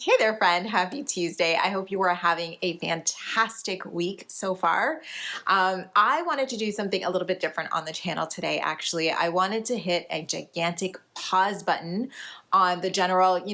Hey there, friend. Happy Tuesday. I hope you are having a fantastic week so far. I wanted to do something a little bit different on the channel today, actually. I wanted to hit a gigantic pause button on the general,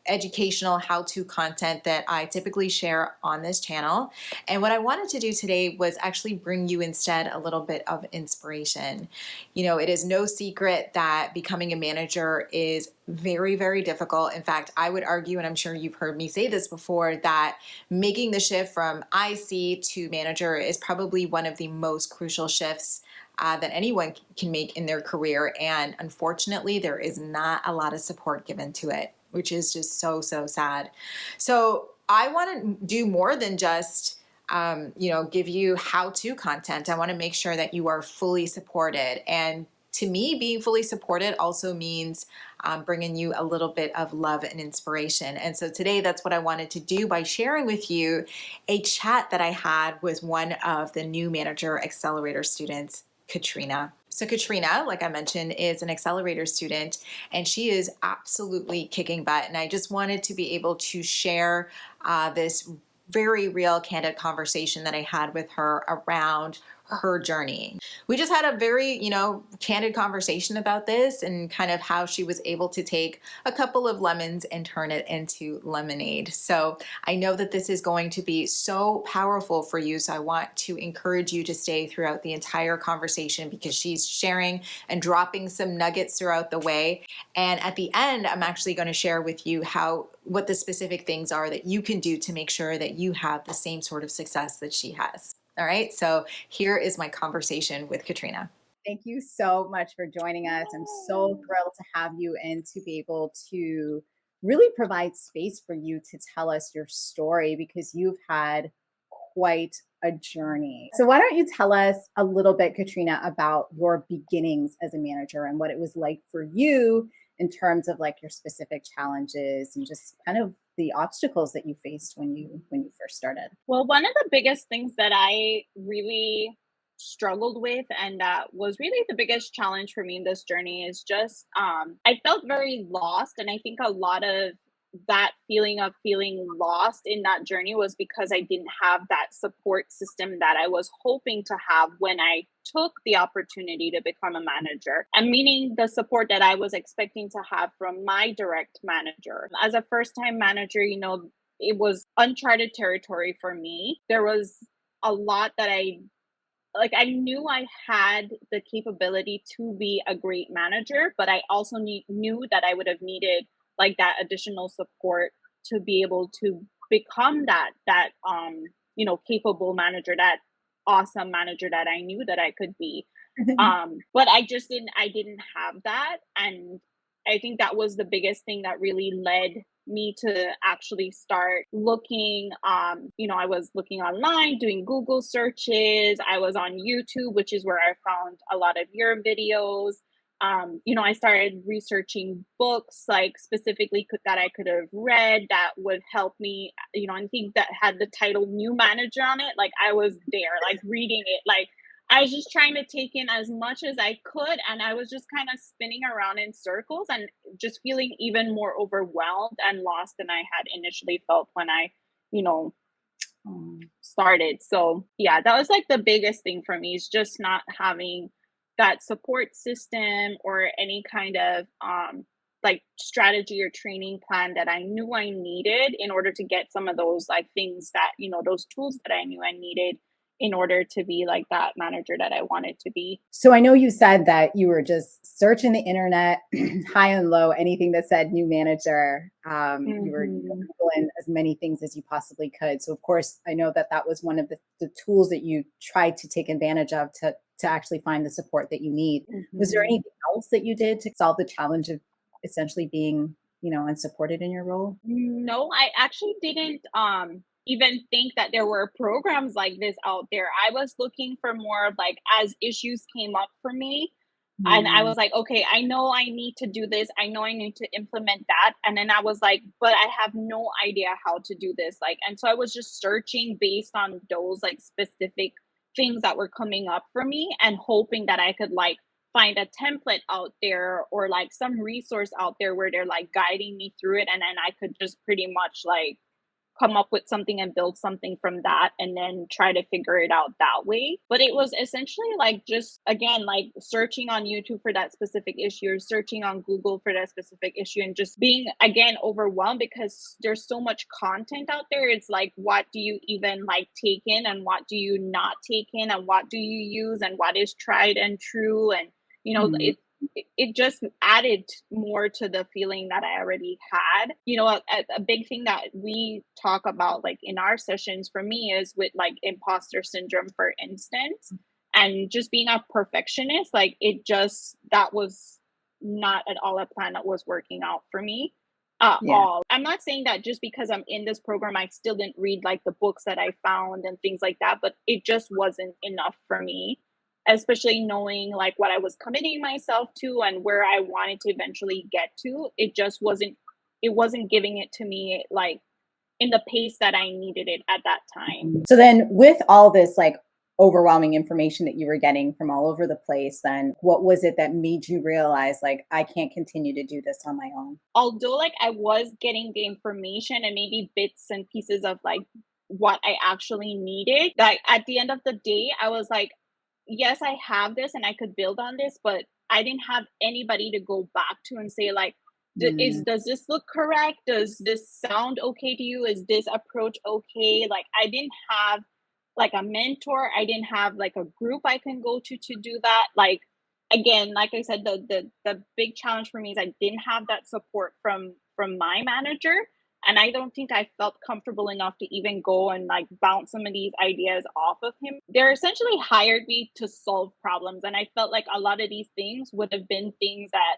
educational how-to content that I typically share on this channel. And what I wanted to do today was actually bring you instead a little bit of inspiration. It is no secret that becoming a manager is very, very difficult. In fact, I would argue, and I'm sure you've heard me say this before, that making the shift from IC to manager is probably one of the most crucial shifts that anyone can make in their career. And unfortunately, there is not a lot of support given to it, which is just so, so sad. So I want to do more than just give you how-to content. I want to make sure that you are fully supported. And to me, being fully supported also means bringing you a little bit of love and inspiration. And so today, that's what I wanted to do by sharing with you a chat that I had with one of the new manager accelerator students, Katrina. So Katrina, like I mentioned, is an accelerator student, and she is absolutely kicking butt. And I just wanted to be able to share this very real, candid conversation that I had with her around her journey. We just had a very, candid conversation about this and kind of how she was able to take a couple of lemons and turn it into lemonade. So I know that this is going to be so powerful for you. So I want to encourage you to stay throughout the entire conversation because she's sharing and dropping some nuggets throughout the way. And at the end, I'm actually going to share with you what the specific things are that you can do to make sure that you have the same sort of success that she has. All right, so here is my conversation with Katrina. Thank you so much for joining us. I'm so thrilled to have you and to be able to really provide space for you to tell us your story because you've had quite a journey. So, why don't you tell us a little bit, Katrina, about your beginnings as a manager and what it was like for you in terms of like your specific challenges and just kind of the obstacles that you faced when you first started? Well, one of the biggest things that I really struggled with and that was really the biggest challenge for me in this journey is just I felt very lost, and I think a lot of that feeling of feeling lost in that journey was because I didn't have that support system that I was hoping to have when I took the opportunity to become a manager. And meaning the support that I was expecting to have from my direct manager. As a first time manager, it was uncharted territory for me. There was a lot that I knew I had the capability to be a great manager, but I also knew that I would have needed like that additional support to be able to become that capable manager, that awesome manager that I knew that I could be. But I didn't have that, and I think that was the biggest thing that really led me to actually start looking. I was looking online, doing Google searches. I was on YouTube, which is where I found a lot of your videos. I started researching books like specifically that I could have read that would help me. I think that had the title "New Manager" on it. Like I was there, like reading it, like I was just trying to take in as much as I could, and I was just kind of spinning around in circles and just feeling even more overwhelmed and lost than I had initially felt when I, you know, started. So, yeah, that was like the biggest thing for me is just not having that support system or any kind of like strategy or training plan that I knew I needed in order to get some of those like things that, those tools that I knew I needed in order to be like that manager that I wanted to be. So I know you said that you were just searching the internet, high and low, anything that said new manager. You were Mhm. Googling as many things as you possibly could. So of course, I know that that was one of the tools that you tried to take advantage of to actually find the support that you need. Was there Mhm. anything else that you did to solve the challenge of essentially being, unsupported in your role? No, I actually didn't even think that there were programs like this out there. I was looking for more of like as issues came up for me, and I Mm. was like, okay, I know I need to do this. I know I need to implement that. And then I was like, but I have no idea how to do this. Like, and so I was just searching based on those like specific things that were coming up for me and hoping that I could like find a template out there or like some resource out there where they're like guiding me through it, and then I could just pretty much like come up with something and build something from that and then try to figure it out that way. But it was essentially like just again like searching on YouTube for that specific issue or searching on Google for that specific issue and just being again overwhelmed because there's so much content out there. It's like what do you even like take in and what do you not take in and what do you use and what is tried and true, and Mhm. it just added more to the feeling that I already had. A big thing that we talk about, like in our sessions, for me, is with like imposter syndrome, for instance, and just being a perfectionist. Like that was not at all a plan that was working out for me. Yeah. All. I'm not saying that just because I'm in this program, I still didn't read like the books that I found and things like that, but it just wasn't enough for me, especially knowing like what I was committing myself to and where I wanted to eventually get to. It wasn't giving it to me like in the pace that I needed it at that time. So then with all this like overwhelming information that you were getting from all over the place, then what was it that made you realize like I can't continue to do this on my own? Although like I was getting the information and maybe bits and pieces of like what I actually needed, like at the end of the day, I was like, yes, I have this and I could build on this, but I didn't have anybody to go back to and say like, Mm, does this look correct? Does this sound okay to you? Is this approach okay? Like I didn't have like a mentor. I didn't have like a group I can go to do that. Like again, like I said, the big challenge for me is I didn't have that support from my manager, and I don't think I felt comfortable enough to even go and like bounce some of these ideas off of him. They're essentially hired me to solve problems, and I felt like a lot of these things would have been things that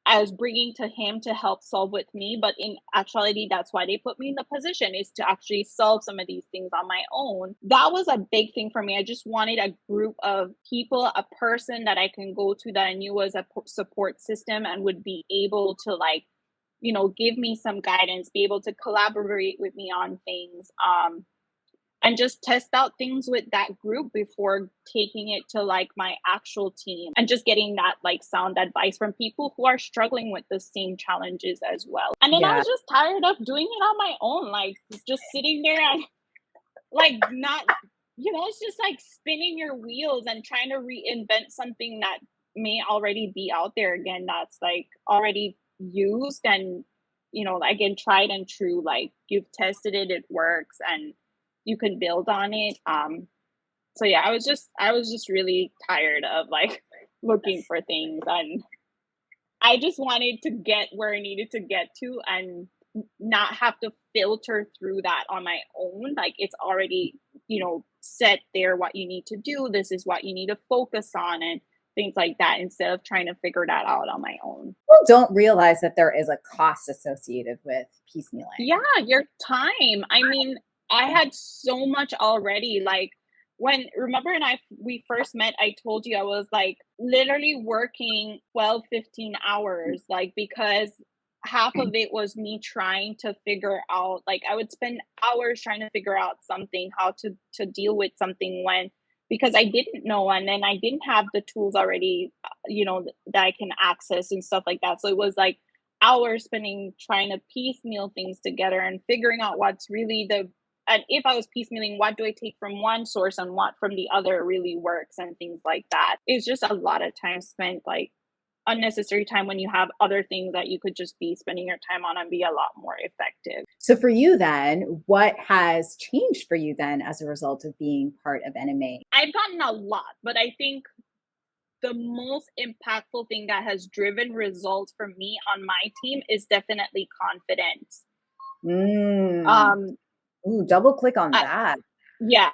I was bringing to him to help solve with me, but in actuality, that's why they put me in the position, is to actually solve some of these things on my own. That was a big thing for me. I just wanted a group of people, a person that I can go to that I knew was a support system and would be able to like, give me some guidance, be able to collaborate with me on things. And just test out things with that group before taking it to like my actual team and just getting that like sound advice from people who are struggling with the same challenges as well. And then I yeah. was just tired of doing it on my own, like just sitting there and like not, it's just like spinning your wheels and trying to reinvent something that may already be out there again, that's like already used and again tried and true, like you've tested it, it works, and you can build on it. So yeah, I was just really tired of like looking for things, and I just wanted to get where I needed to get to and not have to filter through that on my own. Like it's already, set there what you need to do. This is what you need to focus on and things like that instead of trying to figure that out on my own. People don't realize that there is a cost associated with Yeah, piecemealing. your time. I mean, I had so much already. Like when remember and we first met, I told you I was like literally working 12, 15 hours, like because half of it was me trying to figure out, like I would spend hours trying to figure out something, how to deal with something when, because I didn't know, and then I didn't have the tools already, that I can access and stuff like that. So it was like hours spending trying to piecemeal things together and figuring out what's really and if I was piecemealing, what do I take from one source and what from the other really works and things like that. It's just a lot of time spent, like unnecessary time when you have other things that you could just be spending your time on and be a lot more effective. So for you then, what has changed for you then as a result of being part of NMA? I've gotten a lot, but I think the most impactful thing that has driven results for me on my team is definitely confidence. Mm. Um, Ooh, double click on I, that. yeah,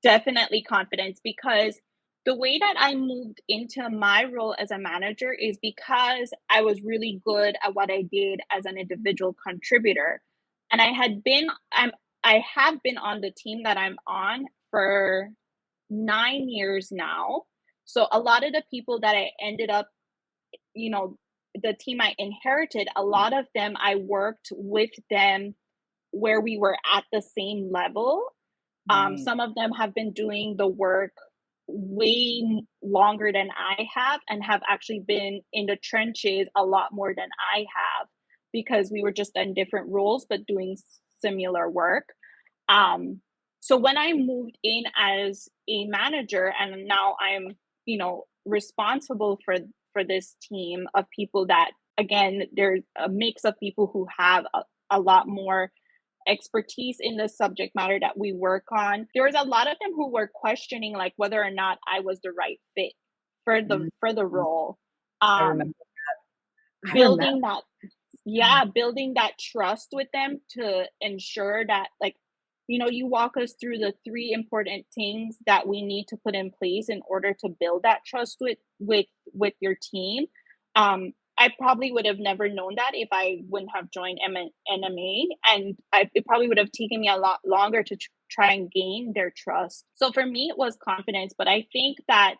definitely confidence, because the way that I moved into my role as a manager is because I was really good at what I did as an individual contributor. And I have been on the team that I'm on for 9 years now. So a lot of the people that I ended up, you know, the team I inherited, a lot of them I worked with them where we were at the same level. Nice. Some of them have been doing the work, longer than I have and have actually been in the trenches a lot more than I have because we were just in different roles but doing similar work. Um, so when I moved in as a manager and now I'm, responsible for this team of people that again, there's a mix of people who have a lot more expertise in the subject matter that we work on. There was a lot of them who were questioning like whether or not I was the right fit for the Mhm. role. I remember. Um, I remember. building that yeah, building that trust with them to ensure that like you walk us through the three important things that we need to put in place in order to build that trust with your team. I probably would have never known that if I wouldn't have joined NMA, and it probably would have taken me a lot longer to try and gain their trust. So for me, it was confidence, but I think that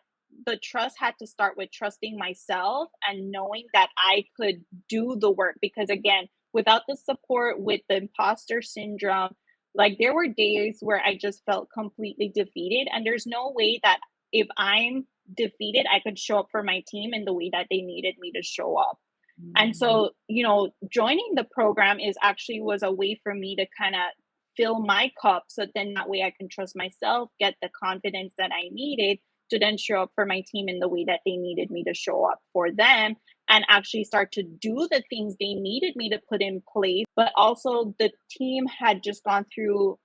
the trust had to start with trusting myself and knowing that I could do the work because again, without the support with the imposter syndrome, like there were days where I just felt completely defeated and there's no way that if I'm defeated, I could show up for my team in the way that they needed me to show up. And Mhm. so, joining the program is actually was a way for me to kind of fill my cup so then that way I can trust myself, get the confidence that I needed to then show up for my team in the way that they needed me to show up for them and actually start to do the things they needed me to put in place. But also, the team had just gone through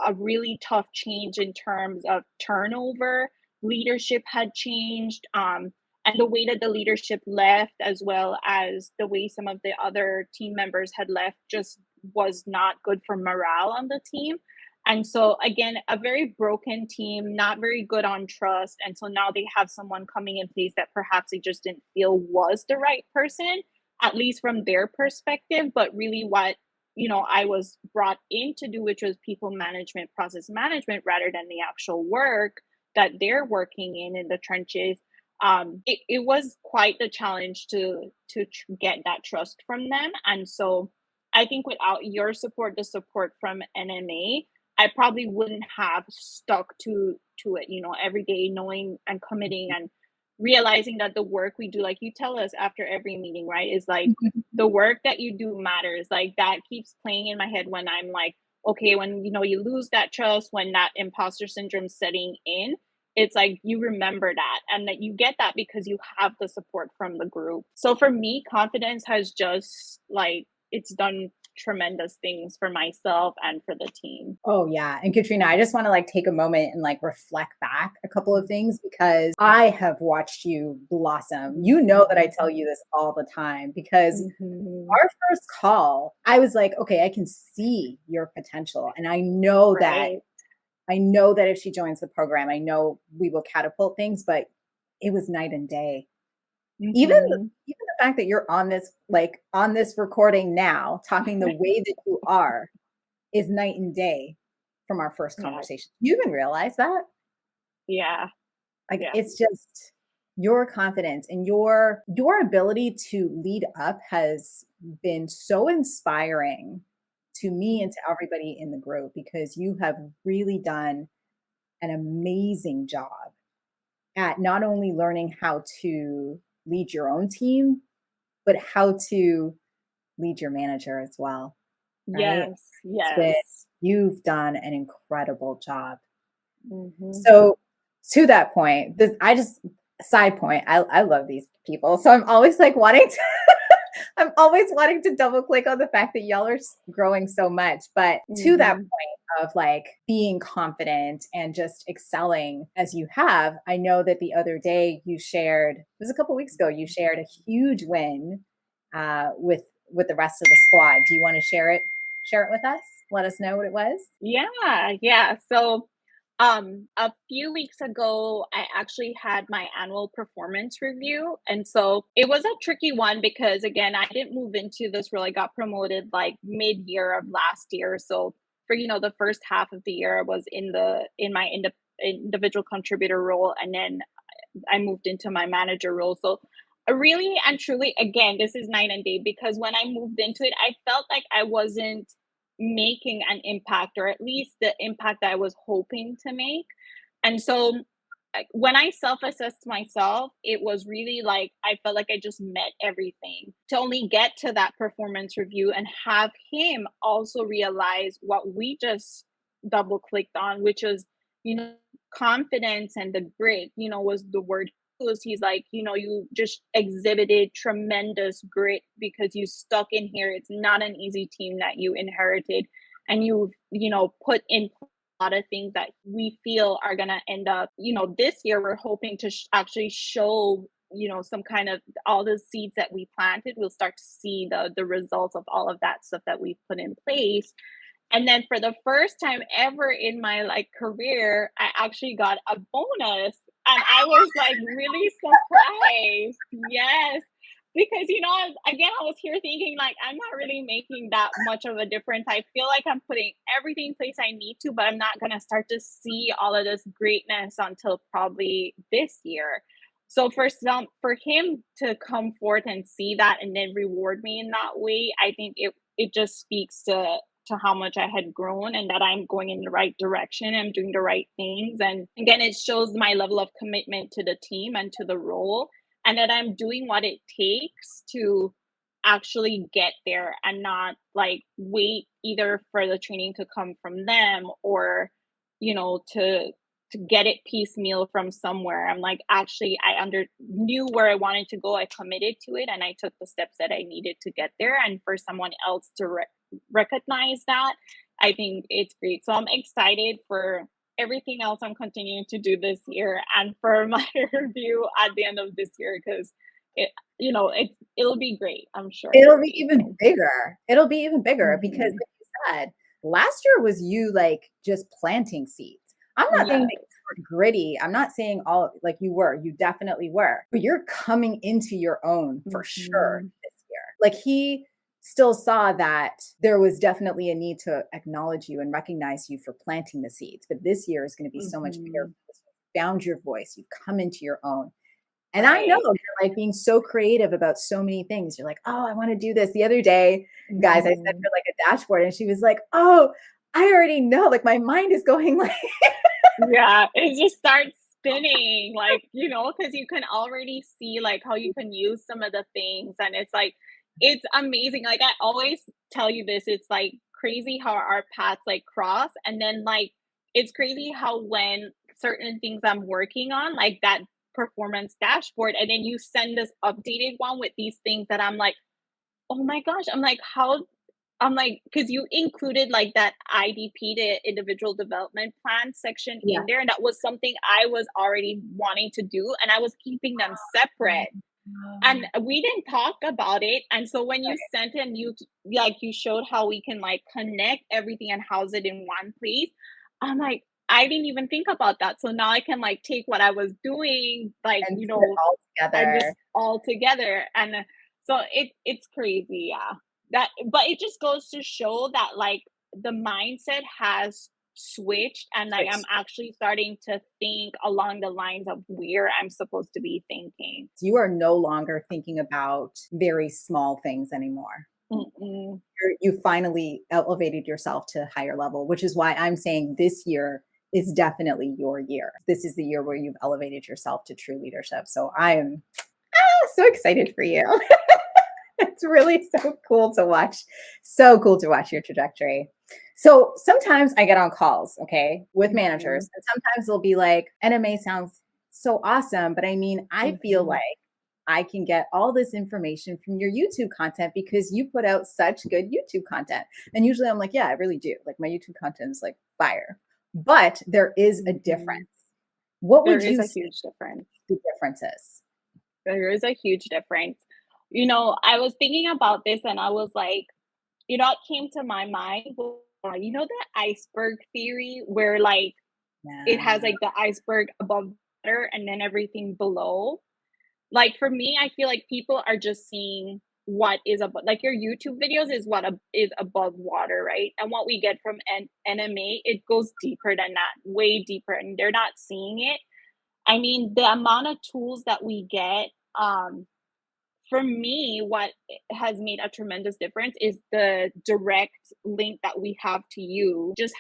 a really tough change in terms of turnover. Leadership had changed, and the way that the leadership left, as well as the way some of the other team members had left, just was not good for morale on the team. And so, again, a very broken team, not very good on trust. And so now they have someone coming in place that perhaps they just didn't feel was the right person, at least from their perspective, but really what I was brought in to do, which was people management, process management, rather than the actual work that they're working in the trenches. It was quite the challenge to get that trust from them. And so I think without your support, the support from NMA, I probably wouldn't have stuck to it, every day knowing and committing and realizing that the work we do, like you tell us after every meeting, right, is like the work that you do matters. Like that keeps playing in my head when I'm like, okay, when you lose that trust, when that imposter syndrome setting in, it's like you remember that and that you get that because you have the support from the group. So for me, confidence has just like it's done tremendous things for myself and for the team. Oh yeah. And Katrina, I just want to like take a moment and like reflect back a couple of things because I have watched you blossom. You know that I tell you this all the time because Mhm. our first call, I was like, okay, I can see your potential. And Right. I know that if she joins the program, I know we will catapult things, but it was night and day. Mhm. Even the fact that you're on this like on this recording now, talking the way that you are is night and day from our first Yeah. conversation. You even realize that? Yeah. Like Yeah. it's just your confidence and your ability to lead up has been so inspiring to me and to everybody in the group because you have really done an amazing job at not only learning how to lead your own team, but how to lead your manager as well, right? Yes. It's been, Yes. you've done an incredible job. Mhm. So to that point, this I just side point, I love these people. So I'm always like wanting to I'm always wanting to double click on the fact that y'all are growing so much. But to that Mhm. point of like being confident and just excelling as you have, I know that the other day you shared, it was a couple weeks ago, you shared a huge win with the rest of the squad. Do you want to share it? Share it with us? Let us know what it was. Yeah, yeah. So, a few weeks ago, I actually had my annual performance review. And so it was a tricky one because, again, I didn't move into this role. I got promoted like mid year of last year. So, for the first half of the year, I was in my individual contributor role. And then I moved into my manager role. So, really and truly, again, this is night and day because when I moved into it, I felt like I wasn't making an impact, or at least the impact that I was hoping to make. And so when I self-assessed myself, it was really like I felt like I just met everything. To only get to that performance review and have him also realize what we just double clicked on, which is, you know, confidence and the grit, was the word he used. He's like, you just exhibited tremendous grit because you stuck in here. It's not an easy team that you inherited. And you've, put in a lot of things that we feel are going to end up, this year we're hoping to actually show, some kind of all the seeds that we planted. We'll start to see the results of all of that stuff that we've put in place. And then for the first time ever in my like career, I actually got a bonus. And I was like really surprised. Yes. Because again, I was here thinking like I'm not really making that much of a difference. I feel like I'm putting everything in place I need to, but I'm not gonna start to see all of this greatness until probably this year. So for him to come forth and see that and then reward me in that way, I think it just speaks to how much I had grown and that I'm going in the right direction. I'm doing the right things. And again, it shows my level of commitment to the team and to the role, and that I'm doing what it takes to actually get there and not like wait either for the training to come from them or, to get it piecemeal from somewhere. I'm like, actually, knew where I wanted to go. I committed to it and I took the steps that I needed to get there. And for someone else to recognize that, I think it's great. So I'm excited for everything else I'm continuing to do this year and for my review at the end of this year because it'll be great. I'm sure It'll be even bigger. It'll be even bigger because, like you said, last year was you like just planting seeds. I'm not saying that you were gritty. I'm not saying all like you were. You definitely were. But you're coming into your own for sure this year. Like he still saw that there was definitely a need to acknowledge you and recognize you for planting the seeds. But this year is going to be so much bigger because you found your voice. You've come into your own. And I know you're like being so creative about so many things. You're like, oh, I want to do this. The other day, guys, I sent her like a dashboard and she was like, oh, I already know. Like my mind is going like Yeah, it just starts spinning, like, because you can already see like how you can use some of the things. And it's like, it's amazing. Like, I always tell you this, it's like crazy how our paths like cross. And then, like, it's crazy how when certain things I'm working on, like that performance dashboard, and then you send this updated one with these things that I'm like, oh my gosh, I'm like, because you included like that IDP, the individual development plan section yeah. in there. And that was something I was already wanting to do. And I was keeping them separate. And we didn't talk about it. And so when you sent it and you showed how we can like connect everything and house it in one place, I'm like, I didn't even think about that. So now I can like take what I was doing, like, And put it all and together. just all together. And so it's crazy, yeah. But it just goes to show that like the mindset has switched and like I'm actually starting to think along the lines of where I'm supposed to be thinking. You are no longer thinking about very small things anymore. You finally elevated yourself to a higher level, which is why I'm saying this year is definitely your year. This is the year where you've elevated yourself to true leadership. So I am so excited for you. It's really so cool to watch. So cool to watch your trajectory. So sometimes I get on calls, okay, with managers, and sometimes they'll be like, NMA sounds so awesome, but I mean, I feel like I can get all this information from your YouTube content because you put out such good YouTube content. And usually I'm like, yeah, I really do. Like my YouTube content is like fire. But there is a difference. What would you say huge difference. the difference is? There is a huge difference. I was thinking about this and I was like, what came to my mind was, the iceberg theory where like it has like the iceberg above water and then everything below. Like for me, I feel like people are just seeing what is above, like your YouTube videos is what is above water, right? And what we get from NMA, it goes deeper than that, way deeper, and they're not seeing it. I mean, the amount of tools that we get, for me, what has made a tremendous difference is the direct link that we have to you. Just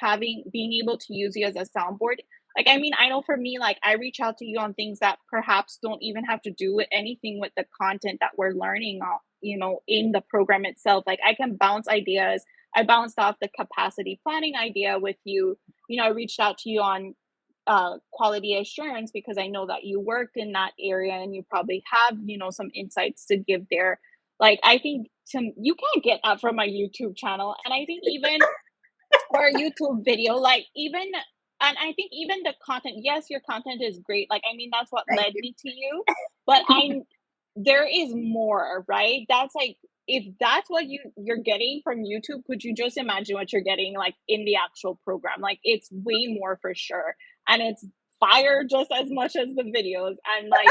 being able to use you as a soundboard. Like, I mean, I know for me, like, I reach out to you on things that perhaps don't even have to do with anything with the content that we're learning, in the program itself. Like, I can bounce ideas. I bounced off the capacity planning idea with you. I reached out to you on quality assurance because I know that you worked in that area and you probably have, some insights to give there. Like, I think you can't get that from a YouTube channel. And I think even or a YouTube video, like even, and I think even the content, yes, your content is great. Like, I mean, that's what Thank led you. me to you, but there is more, right? That's like, if that's what you're getting from YouTube, could you just imagine what you're getting like in the actual program? Like, it's way more for sure. And it's fire just as much as the videos. And like,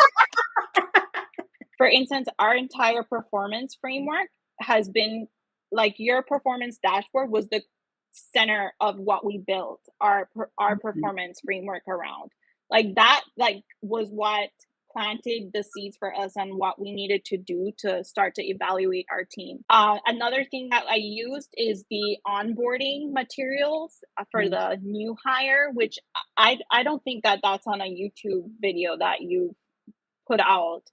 for instance, our entire performance framework has been like your performance dashboard was the center of what we built our Mhm. performance framework around. Like that like was what planted the seeds for us on what we needed to do to start to evaluate our team. Another thing that I used is the onboarding materials for Mhm. the new hire, which I don't think that that's on a YouTube video that you put out.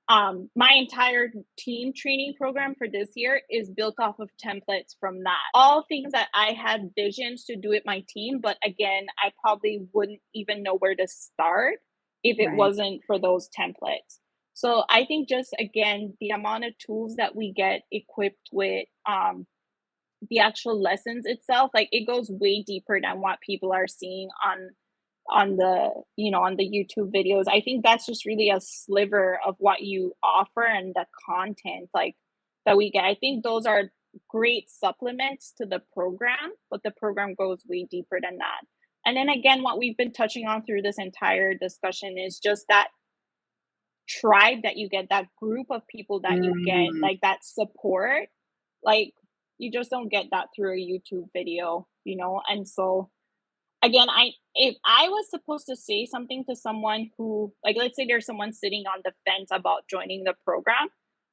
My entire team training program for this year is built off of templates from that. All things that I had visions to do with my team, but again, I probably wouldn't even know where to start if it Right. wasn't for those templates. So I think just again, the amount of tools that we get equipped with, the actual lessons itself, like it goes way deeper than what people are seeing on the YouTube videos. I think that's just really a sliver of what you offer and the content like that we get. I think those are great supplements to the program, but the program goes way deeper than that. And then again, what we've been touching on through this entire discussion is just that tribe that you get, that group of people that you get, Mm. like that support. Like, you just don't get that through a YouTube video. And so again, I if I was supposed to say something to someone who, like, let's say there's someone sitting on the fence about joining the program,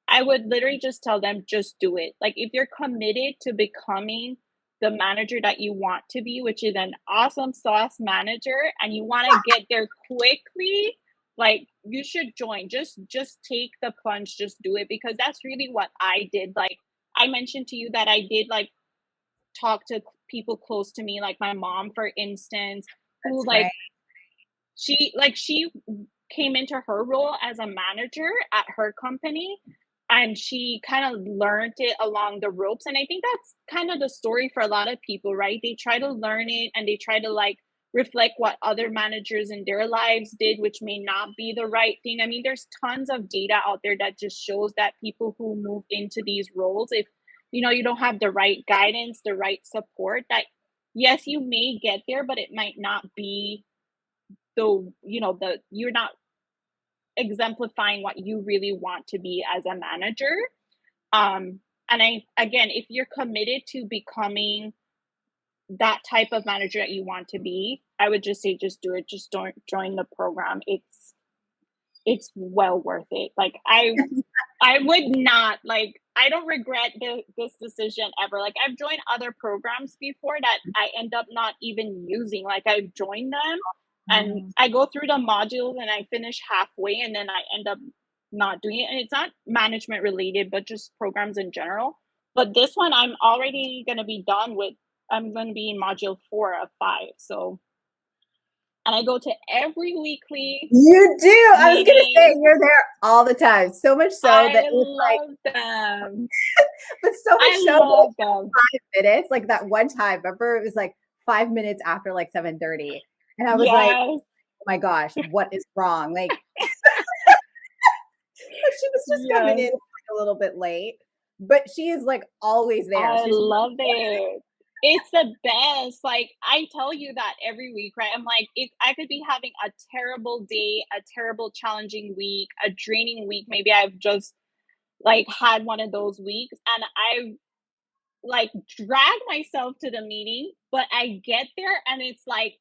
I would literally just tell them, just do it. Like, if you're committed to becoming the manager that you want to be, which is an awesome sauce manager, and you want to get there quickly, like you should join. Just take the plunge, just do it, because that's really what I did. Like, I mentioned to you that I did like talk to people close to me, like my mom, for instance, who That's right. she came into her role as a manager at her company, and she kind of learned it along the ropes. And I think that's kind of the story for a lot of people, right? They try to learn it and they try to like reflect what other managers in their lives did, which may not be the right thing. I mean, there's tons of data out there that just shows that people who move into these roles, if you don't have the right guidance, the right support, that yes, you may get there, but it might not be the you're not exemplifying what you really want to be as a manager. And I again, if you're committed to becoming that type of manager that you want to be, I would just say just do it. Just don't join the program. It's well worth it. Like, I would not, like, I don't regret this decision ever. Like, I've joined other programs before that I end up not even using. Like, I've joined them and Mm. I go through the modules and I finish halfway and then I end up not doing it. And it's not management related, but just programs in general. But this one, I'm already going to be done with. I'm going to be in module 4 of 5. So, and I go to every weekly You do. I was gonna say meeting. you're there all the time. So much so that I it's like, love them. but so much I so that love it's them. 5 minutes. Like that one time, remember it was like 5 minutes after like 7:30. And I was like, Yes, oh my gosh, what is wrong? Like, but she was just coming in yes. like a little bit late. But she is like always there. I She's love it. It's the best. Like, I tell you that every week, right? I'm like, if I could be having a terrible day, a terrible challenging week, a draining week, maybe I've just like had one of those weeks and I've like dragged myself to the meeting, but I get there and it's like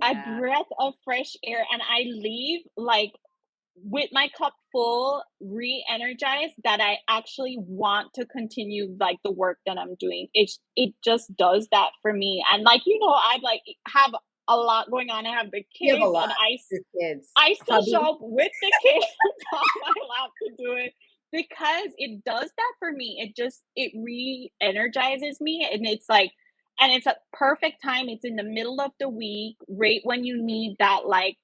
a yeah. breath of fresh air and I leave like with my cup full, re-energized, that I actually want to continue like the work that I'm doing. It just does that for me. And like, I like have a lot going on. I have the You have a kids, lot. and Your kids, I still hubby. show up with the kids on my lap to do it because it does that for me. It re-energizes me, and it's like, and it's a perfect time. It's in the middle of the week, right when you need that like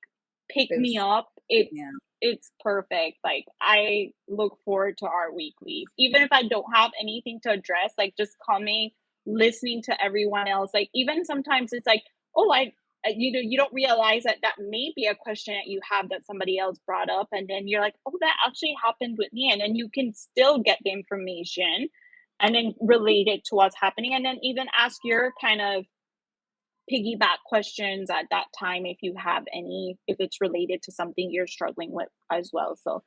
pick me Boost. up. Yeah. It's perfect. Like I look forward to our weeklies, even if I don't have anything to address. Like just coming, listening to everyone else. Like even sometimes it's like, oh, you know, you don't realize that that may be a question that you have that somebody else brought up, and then you're like, oh, that actually happened with me, and then you can still get the information and then relate it to what's happening, and then even ask your kind of piggyback questions at that time if you have any, if it's related to something you're struggling with as well. So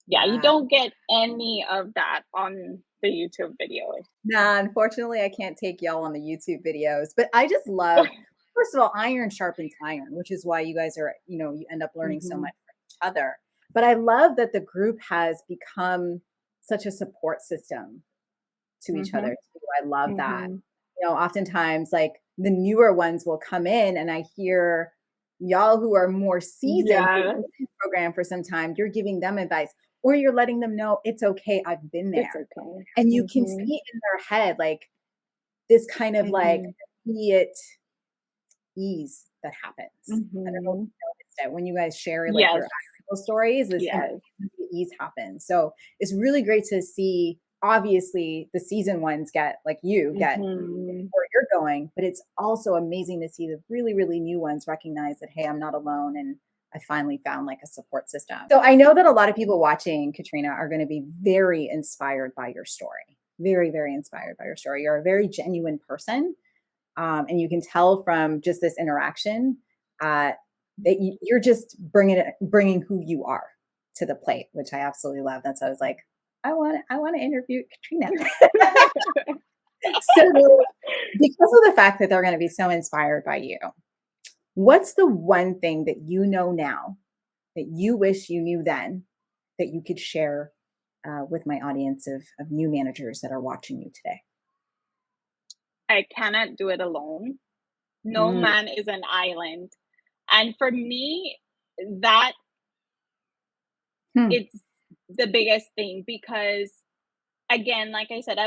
yeah, you Yeah. don't get any of that on the YouTube videos. Nah, unfortunately, I can't take y'all on the YouTube videos, but I just love, first of all, iron sharpens iron, which is why you guys are, you end up learning so Hmm. much from each other. But I love that the group has become such a support system to each other Hmm. too. I love that. Hmm. Oftentimes, like the newer ones will come in, and I hear y'all who are more seasoned, who've Yeah, been in the program for some time, you're giving them advice, or you're letting them know it's okay. I've been it's there, okay. and you can Hmm. see in their head like this kind of like Hmm. immediate ease that happens. I don't know if Hmm. you noticed it when you guys share like your Yes. actual stories, this Yes. immediate ease happens. So it's really great to see. Obviously, the season ones get like you get Hmm. where you're going, but it's also amazing to see the really, really new ones recognize that, hey, I'm not alone. And I finally found like a support system. So I know that a lot of people watching, Katrina, are going to be very inspired by your story. Very, very inspired by your story. You're a very genuine person. And you can tell from just this interaction that you're just bringing who you are to the plate, which I absolutely love. That's why I was like, I want to interview Katrina. So, because of the fact that they're going to be so inspired by you, what's the one thing that you know now that you wish you knew then that you could share with my audience of new managers that are watching you today? I cannot do it alone. No Mm, man is an island. And for me, that hmm, it's the biggest thing because again, like I said,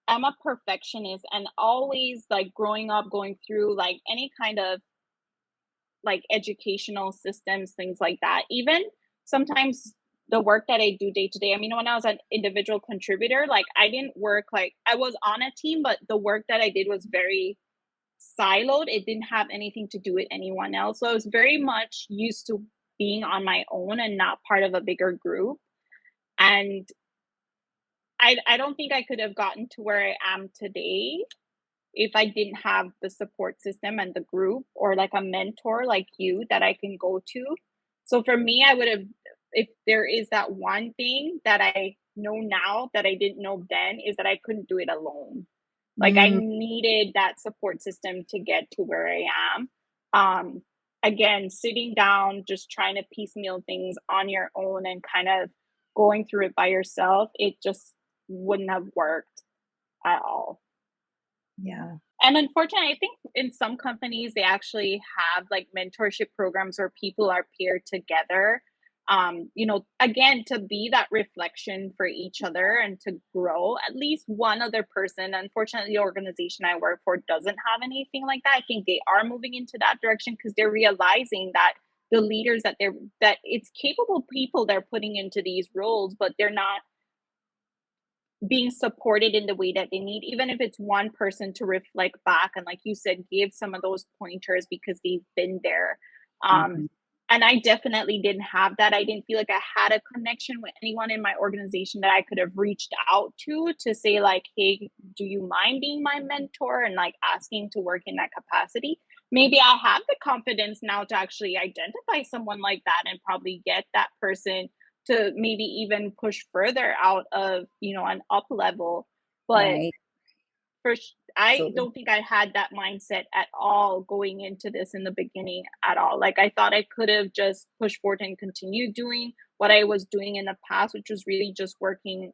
I'm a perfectionist, and always like growing up, going through like any kind of like educational systems, things like that. Even sometimes the work that I do day to day. I mean, when I was an individual contributor, like I didn't work like I was on a team, but the work that I did was very siloed. It didn't have anything to do with anyone else. So I was very much used to being on my own and not part of a bigger group. And I don't think I could have gotten to where I am today if I didn't have the support system and the group or like a mentor like you that I can go to. So for me, I would have, if there is that one thing that I know now that I didn't know then, is that I couldn't do it alone. Like I mm, needed that support system to get to where I am. Um, Again, sitting down, just trying to piecemeal things on your own and kind of going through it by yourself, it just wouldn't have worked at all. yeah. And unfortunately, I think in some companies they actually have like mentorship programs where people are peer together. You know, again, to be that reflection for each other and to grow. At least one other person. Unfortunately, the organization I work for doesn't have anything like that. I think they are moving into that direction because they're realizing that the leaders that it's capable people they're putting into these roles, but they're not being supported in the way that they need, even if it's one person to reflect back and, like you said, give some of those pointers because they've been there. Um, Mhm. and I definitely didn't have that. I didn't feel like I had a connection with anyone in my organization that I could have reached out to say, like, hey, do you mind being my mentor? And like asking to work in that capacity. Maybe I have the confidence now to actually identify someone like that and probably get that person to maybe even push further out of, you know, an up level. But Right. I Absolutely. don't think I had that mindset at all going into this in the beginning at all. Like I thought I could have just pushed forward and continued doing what I was doing in the past, which was really just working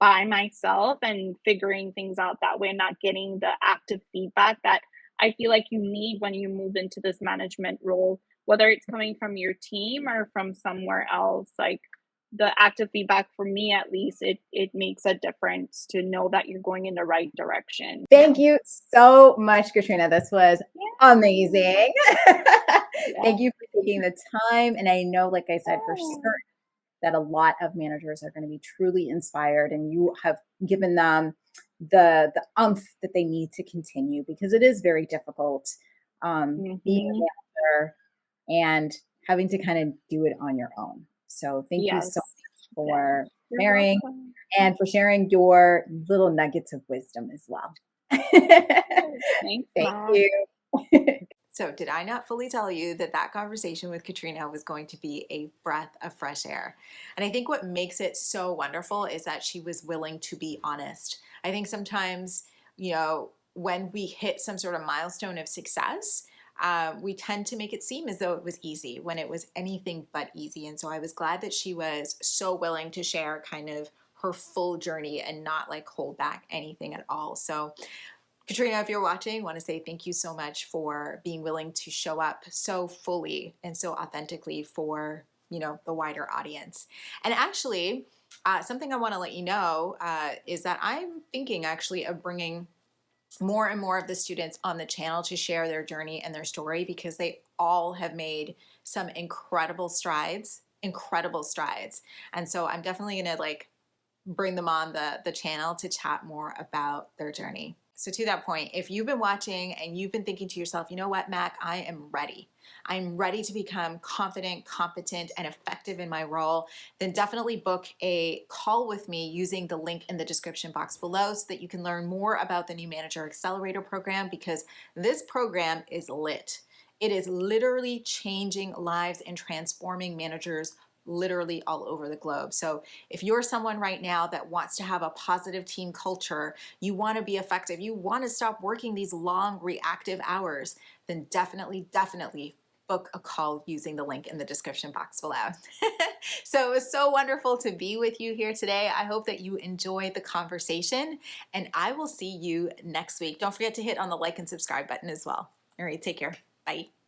by myself and figuring things out that way, not getting the active feedback that I feel like you need when you move into this management role, whether it's coming from your team or from somewhere else. Like the active feedback for me at least, it makes a difference to know that you're going in the right direction. Thank you so much, Katrina. This was Yeah. amazing. Yeah. Thank you for taking the time. And I know, like I said, for Yeah. sure that a lot of managers are going to be truly inspired, and you have given them the umph that they need to continue, because it is very difficult being Mhm. a manager and having to kind of do it on your own. So thank you so Yes. much Yes. for You're sharing, welcome. and for sharing your little nuggets of wisdom as well. Yes. Thanks, Thank Matt. you. So, did I not fully tell you that that conversation with Katrina was going to be a breath of fresh air? And I think what makes it so wonderful is that she was willing to be honest. I think sometimes, when we hit some sort of milestone of success, we tend to make it seem as though it was easy when it was anything but easy. And so I was glad that she was so willing to share kind of her full journey and not like hold back anything at all. So, Katrina, if you're watching, I want to say thank you so much for being willing to show up so fully and so authentically for, the wider audience. And actually, something I want to let you know is that I'm thinking actually of bringing more and more of the students on the channel to share their journey and their story, because they all have made some incredible strides. And so I'm definitely going to bring them on the channel to chat more about their journey. So to that point, if you've been watching and you've been thinking to yourself, you know what, Mac, I am ready. I'm ready to become confident, competent, and effective in my role, then definitely book a call with me using the link in the description box below so that you can learn more about the new Manager Accelerator program, because this program is lit. It is literally changing lives and transforming managers literally all over the globe. So if you're someone right now that wants to have a positive team culture, you want to be effective, you want to stop working these long reactive hours, then definitely book a call using the link in the description box below. So it was so wonderful to be with you here today. I hope that you enjoyed the conversation, and I will see you next week. Don't forget to hit on the like and subscribe button as well. All right, take care. Bye.